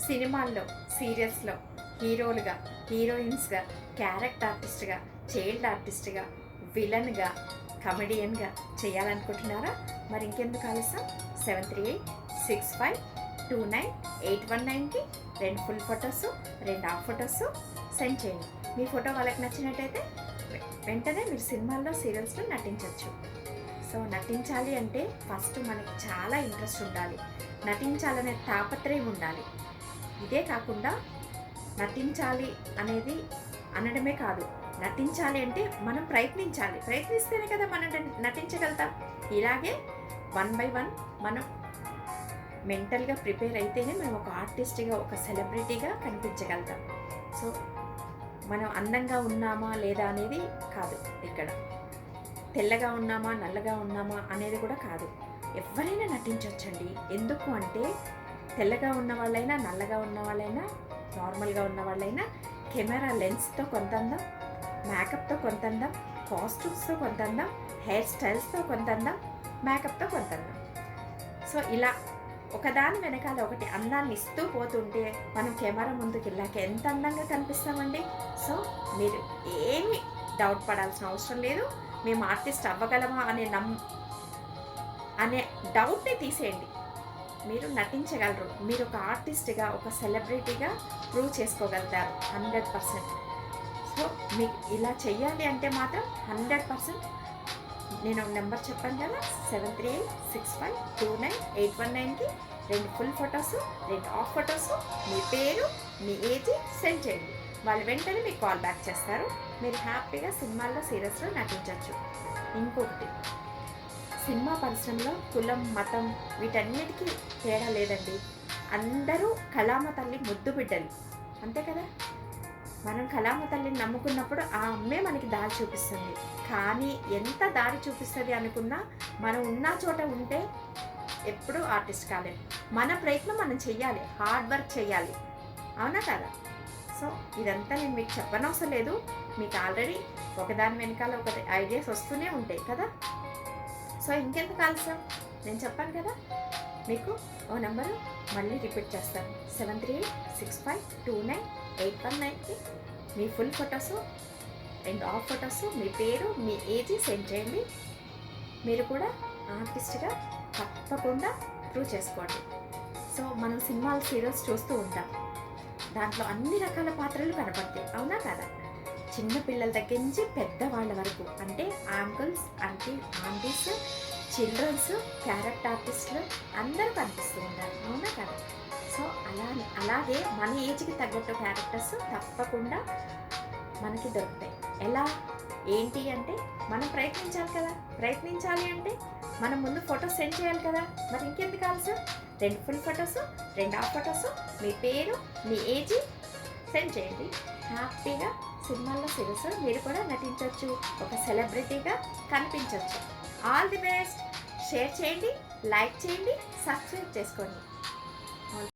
సినిమాల్లో, సీరియల్స్‌లో హీరోలుగా, హీరోయిన్స్‌గా, క్యారెక్టర్ ఆర్టిస్ట్‌గా, చైల్డ్ ఆర్టిస్ట్‌గా, విలన్‌గా, కమెడియన్‌గా చేయాలనుకుంటున్నారా? మరి ఇంకెందుకు ఆలస్యం? 7386529819కి 2 full photos, 2 half photos send చేయండి. మీ ఫోటో వాళ్ళకి నచ్చినట్టయితే వెంటనే మీరు సినిమాల్లో, సీరియల్స్‌లో నటించవచ్చు. సో నటించాలి అంటే ఫస్ట్ మనకి చాలా ఇంట్రెస్ట్ ఉండాలి. నటించాలనే తాపత్రయం ఉండాలి. ఇదే కాకుండా నటించాలి అనేది అనడమే కాదు, నటించాలి అంటే మనం ప్రయత్నించాలి. ప్రయత్నిస్తేనే కదా మనం నటించగలుగుతాం. ఇలాగే 1 బై 1 మనం మెంటల్గా ప్రిపేర్ అయితేనే మనం ఒక ఆర్టిస్ట్గా, ఒక సెలబ్రిటీగా కనిపించగలుగుతాం. సో మనం అందంగా ఉన్నామా లేదా అనేది కాదు, ఇక్కడ తెల్లగా ఉన్నామా నల్లగా ఉన్నామా అనేది కూడా కాదు. ఎవరైనా నటించవచ్చండి. ఎందుకు అంటే తెల్లగా ఉన్న వాళ్ళైనా, నల్లగా ఉన్న వాళ్ళైనా, నార్మల్గా ఉన్న వాళ్ళైనా కెమెరా లెన్స్తో కొంత అందం, మేకప్తో కొంత అందం, కాస్ట్యూమ్స్తో కొంత అందం, హెయిర్ స్టైల్స్తో కొంత అందం, మేకప్తో కొంత అందం. సో ఇలా ఒకదాని వెనకాల ఒకటి అందాన్ని ఇస్తూ పోతుంటే మనం కెమెరా ముందుకు వెళ్ళాక ఎంత అందంగా కనిపిస్తామండి. సో మీరు ఏమీ డౌట్ పడాల్సిన అవసరం లేదు. మేము ఆర్టిస్ట్ అవ్వగలమా అనే డౌట్ని తీసేయండి. మీరు నటించగలరు. మీరు ఒక ఆర్టిస్ట్గా, ఒక సెలబ్రిటీగా ప్రూవ్ చేసుకోగలుగుతారు 100%. సో మీకు ఇలా చెయ్యాలి అంటే మాత్రం 100% నేను నెంబర్ చెప్పాను కదా, 7386529819కి 2 ఫుల్ ఫొటోసు, 2 హాఫ్ ఫొటోసు, మీ పేరు, మీ ఏజ్ సెండ్ చేయండి. వాళ్ళు వెంటనే మీకు కాల్ బ్యాక్ చేస్తారు. మీరు హ్యాపీగా సినిమాల్లో, సీరియల్స్లో నటించవచ్చు. ఇంకొకటి, సినిమా పరిశ్రమలో కులం, మతం వీటన్నిటికీ తేడా లేదండి. అందరూ కళామ తల్లి ముద్దు బిడ్డలు, అంతే కదా. మనం కళామ తల్లిని నమ్ముకున్నప్పుడు ఆ అమ్మే మనకి దారి చూపిస్తుంది. కానీ ఎంత దారి చూపిస్తుంది అనుకున్నా మనం ఉన్న చోట ఉంటే ఎప్పుడూ ఆర్టిస్ట్ కాలేము. మన ప్రయత్నం మనం చెయ్యాలి, హార్డ్ వర్క్ చేయాలి, అవునా కదా. సో ఇదంతా నేను మీకు చెప్పనవసరం లేదు. మీకు ఆల్రెడీ ఒకదాని వెనకాల ఒకటి ఐడియాస్ వస్తూనే ఉంటాయి కదా. సో ఇంకెందుకు ఆలస్యం, నేను చెప్పాను కదా. మీకు ఓ నెంబరు మళ్ళీ రిపీట్ చేస్తాను, 7386529819కి మీ ఫుల్ ఫొటోసు, 2 హాఫ్ ఫొటోసు, మీ పేరు, మీ ఏజ్ సెండ్ చేయండి. మీరు కూడా ఆర్టిస్ట్గా తప్పకుండా ప్రూవ్ చేసుకోండి. సో మనం సినిమాలు, సీరియల్స్ చూస్తూ ఉంటాం. దాంట్లో అన్ని రకాల పాత్రలు కనపడతాయి, అవునా కదా. చిన్న పిల్లల దగ్గర నుంచి పెద్దవాళ్ళ వరకు, అంటే అంకుల్స్, ఆంటీస్, చిల్డ్రన్స్, క్యారెక్టర్ ఆర్టిస్టులు అందరూ కనిపిస్తూ ఉంటారు, అవునా కదా. సో అలాగే మన ఏజ్కి తగ్గట్టు క్యారెక్టర్స్ తప్పకుండా మనకి దొరుకుతాయి. ఎలా ఏంటి అంటే మనం ప్రయత్నించాలి కదా. ప్రయత్నించాలి అంటే మనం ముందు ఫొటోస్ సెండ్ చేయాలి కదా. మరి ఇంకెందుకు ఆలస్యం, 2 ఫుల్ ఫొటోసు, 2 హాఫ్ ఫొటోసు, మీ పేరు, మీ ఏజ్ సెండ్ చేయండి. హ్యాపీగా సినిమాల్లో, సీరియల్స్ మీరు కూడా నటించవచ్చు, ఒక సెలబ్రిటీగా కనిపించవచ్చు. All the best. షేర్ చేయండి, లైక్ చేయండి, సబ్స్క్రైబ్ చేసుకోండి.